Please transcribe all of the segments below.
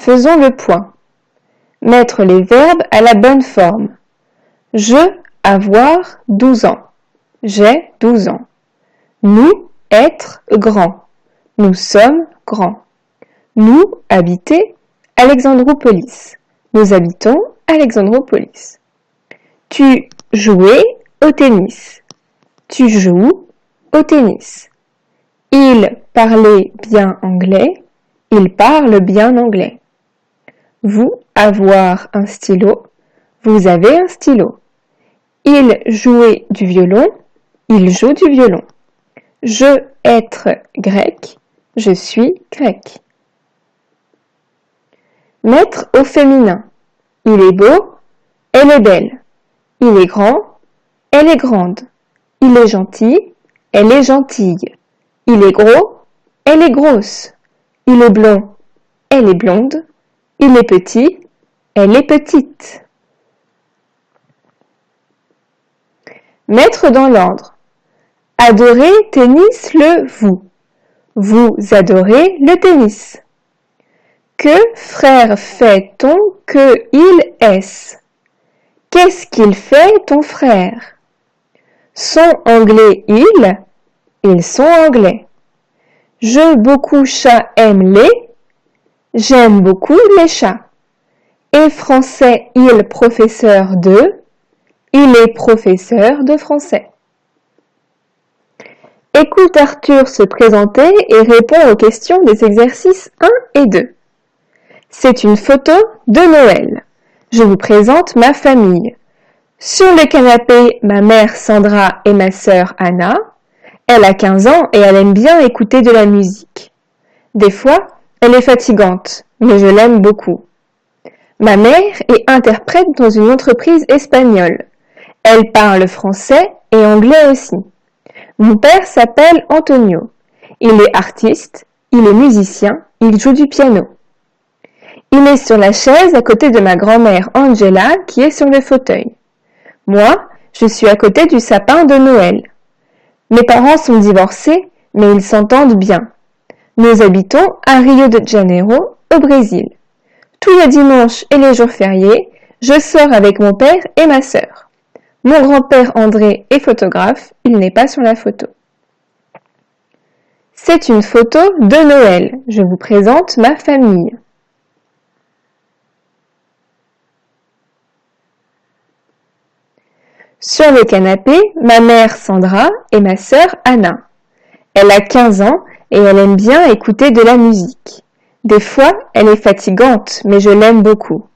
Faisons le point. Mettre les verbes à la bonne forme. Je, avoir 12 ans. J'ai 12 ans. Nous, être grand. Nous sommes grands. Nous, habiter, Alexandroupolis. Nous habitons Alexandroupolis. Tu jouais au tennis. Tu joues au tennis. Il parlait bien anglais. Il parle bien anglais. Vous, avoir un stylo. Vous avez un stylo. Il jouait du violon. Il joue du violon. Je, être grec. Je suis grec. Mettre au féminin. Il est beau. Elle est belle. Il est grand. Elle est grande. Il est gentil. Elle est gentille. Il est gros. Elle est grosse. Il est blond. Elle est blonde. Il est petit. Elle est petite. Mettre dans l'ordre. Adorer tennis le vous. Vous adorez le tennis. Que frère fait-on que il est? Qu'est-ce qu'il fait ton frère? Sont anglais ils sont anglais. Je beaucoup chat aime les, j'aime beaucoup les chats. Et français il professeur de, il est professeur de français. Écoute Arthur se présenter et répond aux questions des exercices 1 et 2. C'est une photo de Noël. Je vous présente ma famille. Sur le canapé, ma mère Sandra et ma sœur Anna. Elle a 15 ans et elle aime bien écouter de la musique. Des fois, elle est fatigante, mais je l'aime beaucoup. Ma mère est interprète dans une entreprise espagnole. Elle parle français et anglais aussi. Mon père s'appelle Antonio. Il est artiste, il est musicien, il joue du piano. Il est sur la chaise à côté de ma grand-mère Angela qui est sur le fauteuil. Moi, je suis à côté du sapin de Noël. Mes parents sont divorcés, mais ils s'entendent bien. Nous habitons à Rio de Janeiro, au Brésil. Tous les dimanches et les jours fériés, je sors avec mon père et ma sœur. Mon grand-père André est photographe, il n'est pas sur la photo. C'est une photo de Noël. Je vous présente ma famille. Sur le canapé, ma mère Sandra et ma sœur Anna. Elle a 15 ans et elle aime bien écouter de la musique. Des fois, elle est fatigante, mais je l'aime beaucoup.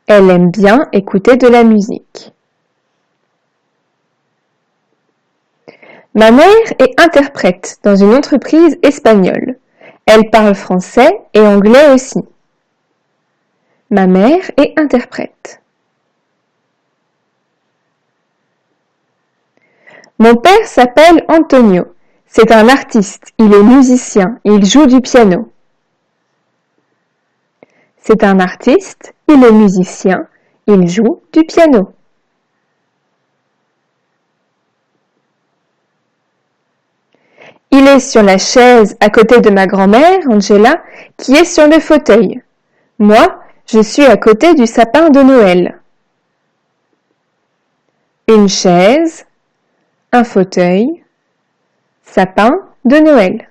Elle aime bien écouter de la musique. Ma mère est interprète dans une entreprise espagnole. Elle parle français et anglais aussi. Ma mère est interprète. Mon père s'appelle Antonio. C'est un artiste, il est musicien, il joue du piano. C'est un artiste, il est musicien, il joue du piano. Il est sur la chaise à côté de ma grand-mère, Angela, qui est sur le fauteuil. Moi, je suis à côté du sapin de Noël. Une chaise, un fauteuil, sapin de Noël.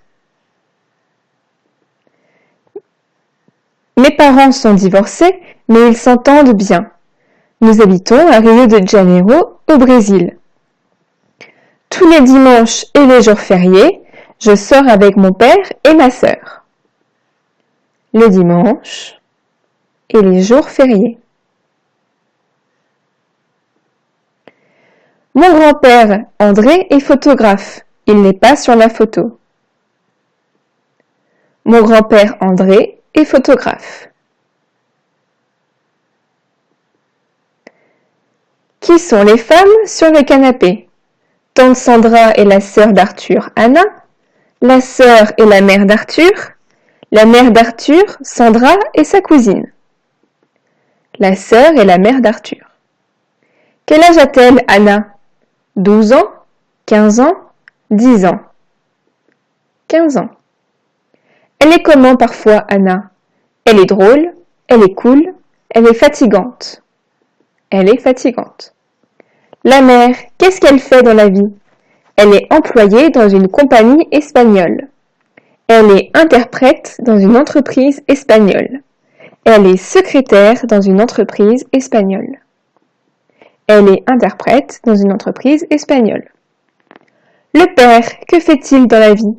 Mes parents sont divorcés, mais ils s'entendent bien. Nous habitons à Rio de Janeiro, au Brésil. Tous les dimanches et les jours fériés, je sors avec mon père et ma sœur. Le dimanche et les jours fériés. Mon grand-père, André, est photographe. Il n'est pas sur la photo. Mon grand-père, André, est photographe. Qui sont les femmes sur le canapé? Tante Sandra est la sœur d'Arthur, Anna. La sœur est la mère d'Arthur. La mère d'Arthur, Sandra, est sa cousine. La sœur est la mère d'Arthur. Quel âge a-t-elle, Anna? 12 ans, 15 ans, 10 ans. 15 ans. Elle est comment parfois, Anna? Elle est drôle, elle est cool, elle est fatigante. Elle est fatigante. La mère, qu'est-ce qu'elle fait dans la vie? Elle est employée dans une compagnie espagnole. Elle est interprète dans une entreprise espagnole. Elle est secrétaire dans une entreprise espagnole. Elle est interprète dans une entreprise espagnole. Le père, que fait-il dans la vie?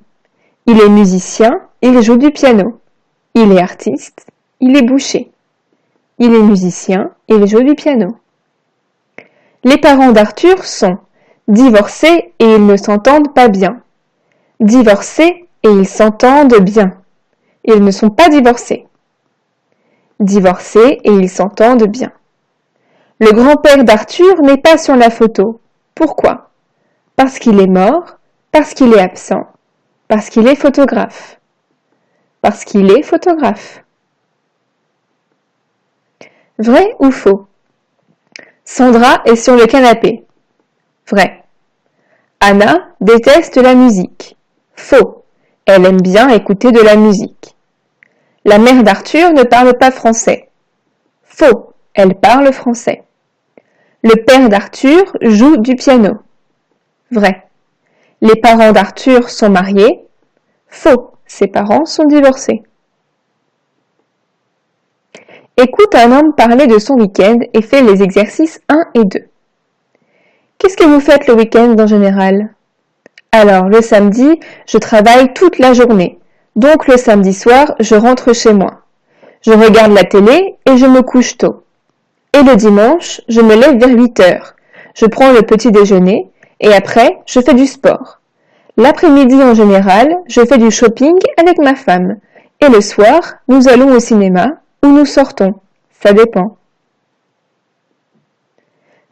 Il est musicien, il joue du piano. Il est artiste, il est boucher. Il est musicien, il joue du piano. Les parents d'Arthur sont divorcés et ils ne s'entendent pas bien. Divorcés et ils s'entendent bien. Ils ne sont pas divorcés. Divorcés et ils s'entendent bien. Le grand-père d'Arthur n'est pas sur la photo. Pourquoi? Parce qu'il est mort, parce qu'il est absent, parce qu'il est photographe. Parce qu'il est photographe. Vrai ou faux? Sandra est sur le canapé. Vrai. Anna déteste la musique. Faux. Elle aime bien écouter de la musique. La mère d'Arthur ne parle pas français. Faux. Elle parle français. Le père d'Arthur joue du piano. Vrai. Les parents d'Arthur sont mariés. Faux. Ses parents sont divorcés. Écoute un homme parler de son week-end et fais les exercices 1 et 2. Qu'est-ce que vous faites le week-end en général? Alors, le samedi, je travaille toute la journée. Donc le samedi soir, je rentre chez moi. Je regarde la télé et je me couche tôt. Et le dimanche, je me lève vers 8 heures. Je prends le petit déjeuner et après, je fais du sport. L'après-midi en général, je fais du shopping avec ma femme. Et le soir, nous allons au cinéma ou nous sortons. Ça dépend.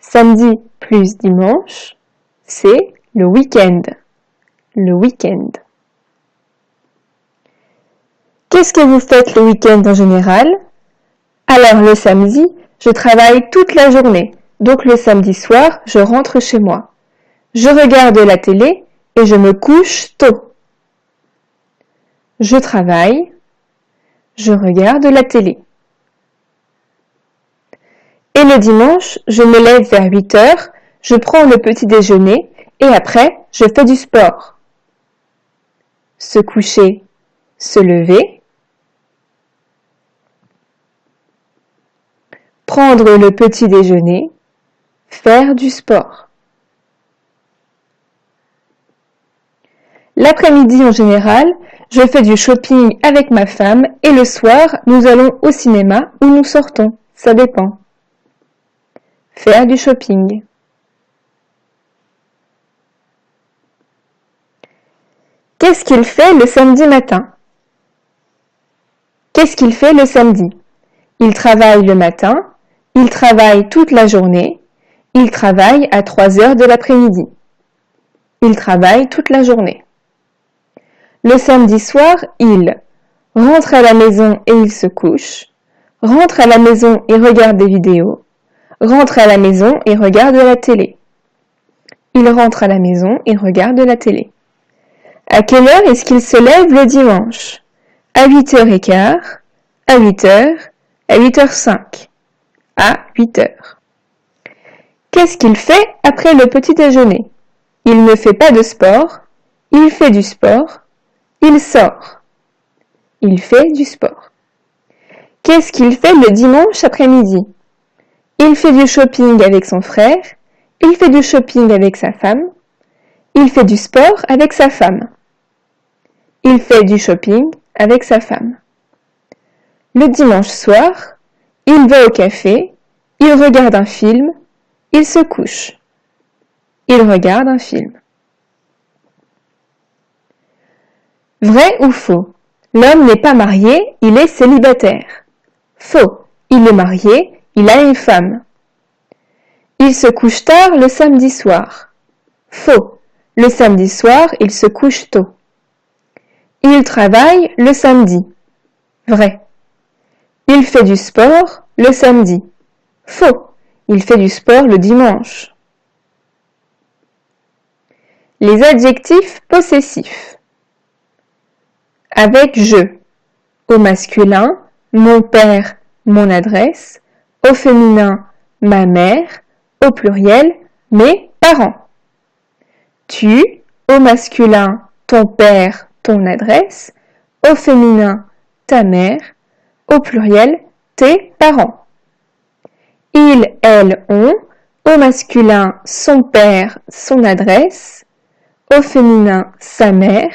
Samedi plus dimanche, c'est le week-end. Le week-end. Qu'est-ce que vous faites le week-end en général? Alors le samedi, je travaille toute la journée. Donc le samedi soir, je rentre chez moi. Je regarde la télé et je me couche tôt. Je travaille, je regarde la télé. Et le dimanche, je me lève vers 8 heures, je prends le petit déjeuner et après, je fais du sport. Se coucher, se lever. Prendre le petit déjeuner, faire du sport. L'après-midi en général, je fais du shopping avec ma femme et le soir, nous allons au cinéma ou nous sortons. Ça dépend. Faire du shopping. Qu'est-ce qu'il fait le samedi matin? Qu'est-ce qu'il fait le samedi? Il travaille le matin, il travaille toute la journée, il travaille à 3 heures de l'après-midi. Il travaille toute la journée. Le samedi soir, il rentre à la maison et il se couche, rentre à la maison et regarde des vidéos, rentre à la maison et regarde la télé. Il rentre à la maison et regarde la télé. À quelle heure est-ce qu'il se lève le dimanche? À 8h15, à 8h, à 8h05, à 8h. Qu'est-ce qu'il fait après le petit déjeuner? Il ne fait pas de sport, il fait du sport, il sort. Il fait du sport. Qu'est-ce qu'il fait le dimanche après-midi? Il fait du shopping avec son frère, il fait du shopping avec sa femme, il fait du sport avec sa femme. Il fait du shopping avec sa femme. Le dimanche soir, il va au café, il regarde un film, il se couche. Il regarde un film. Vrai ou faux? L'homme n'est pas marié, il est célibataire. Faux. Il est marié, il a une femme. Il se couche tard le samedi soir. Faux. Le samedi soir, il se couche tôt. Il travaille le samedi. Vrai. Il fait du sport le samedi. Faux. Il fait du sport le dimanche. Les adjectifs possessifs. Avec je. Au masculin, mon père, mon adresse, au féminin, ma mère, au pluriel, mes parents. Tu, au masculin, ton père, ton adresse, au féminin, ta mère, au pluriel, tes parents. Il, elle, on, au masculin, son père, son adresse, au féminin, sa mère,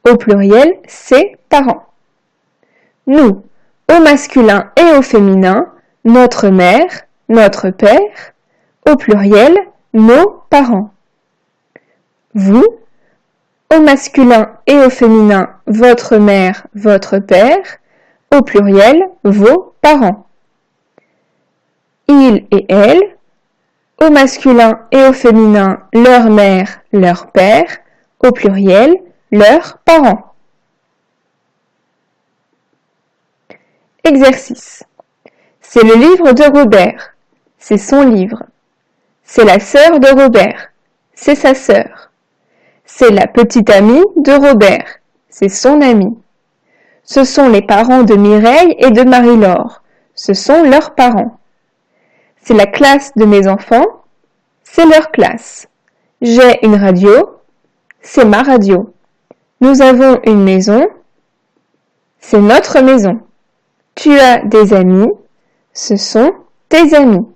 au pluriel, ses parents. Nous, au masculin et au féminin, notre mère, notre père, au pluriel, nos parents. Vous, au masculin et au féminin, votre mère, votre père, au pluriel, vos parents. Il et elle, au masculin et au féminin, leur mère, leur père, au pluriel, leurs parents. Exercice. C'est le livre de Robert, c'est son livre. C'est la sœur de Robert, c'est sa sœur. C'est la petite amie de Robert, c'est son amie. Ce sont les parents de Mireille et de Marie-Laure, ce sont leurs parents. C'est la classe de mes enfants, c'est leur classe. J'ai une radio, c'est ma radio. Nous avons une maison, c'est notre maison. Tu as des amis, ce sont tes amis.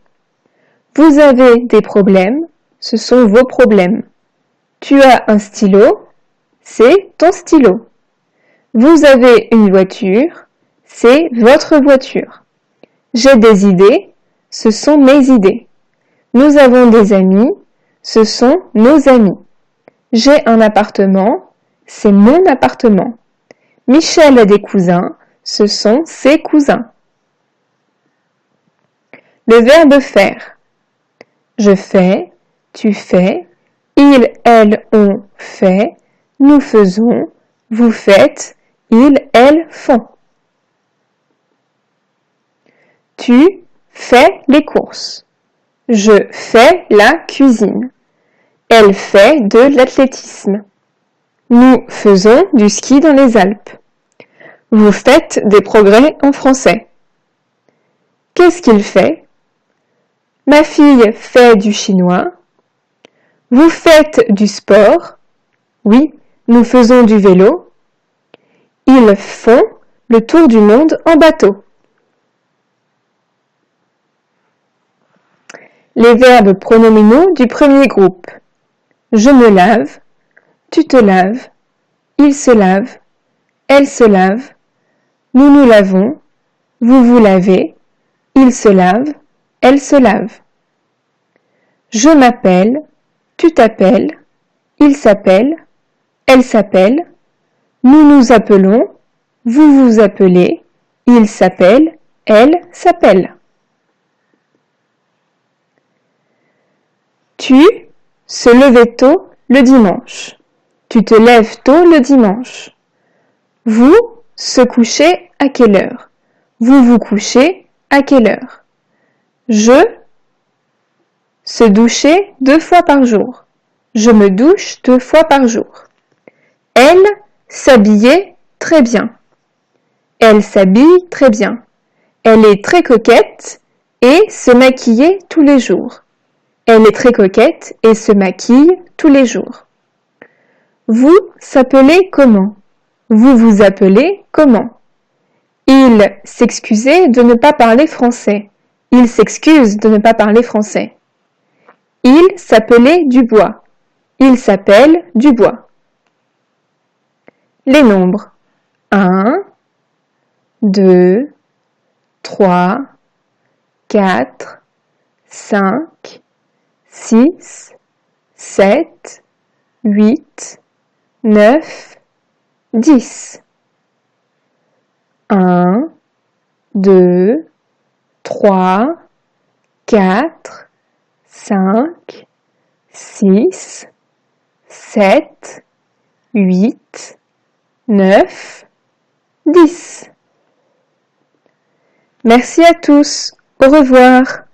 Vous avez des problèmes, ce sont vos problèmes. Tu as un stylo, c'est ton stylo. Vous avez une voiture, c'est votre voiture. J'ai des idées, ce sont mes idées. Nous avons des amis, ce sont nos amis. J'ai un appartement, c'est mon appartement. Michel a des cousins, ce sont ses cousins. Le verbe faire. Je fais, tu fais, il, elle, on fait, nous faisons, vous faites, ils, elles font. Tu fais les courses. Je fais la cuisine. Elle fait de l'athlétisme. Nous faisons du ski dans les Alpes. Vous faites des progrès en français. Qu'est-ce qu'il fait? Ma fille fait du chinois. Vous faites du sport. Oui, nous faisons du vélo. Ils font le tour du monde en bateau. Les verbes pronominaux du premier groupe. Je me lave, tu te laves, il se lave, elle se lave, nous nous lavons, vous vous lavez, il se lave, elle se lave. Je m'appelle, tu t'appelles, il s'appelle, elle s'appelle, nous nous appelons, vous vous appelez, il s'appelle, elle s'appelle. Tu se lever tôt le dimanche. Tu te lèves tôt le dimanche. Vous se couchez à quelle heure? Vous vous couchez à quelle heure? Je se doucher 2 fois par jour. Je me douche 2 fois par jour. Elle s'habillait très bien. Elle s'habille très bien. Elle est très coquette et se maquillait tous les jours. Elle est très coquette et se maquille tous les jours. Vous s'appelez comment? Vous vous appelez comment? Il s'excusait de ne pas parler français. Il s'excuse de ne pas parler français. Il s'appelait Dubois. Il s'appelle Dubois. Les nombres. 1, 2, 3, 4, 5, 6, 7, 8, 9, 10. 1, 2, 3, 4, 5, 6, 7, 8, 9, 10. Merci à tous. Au revoir.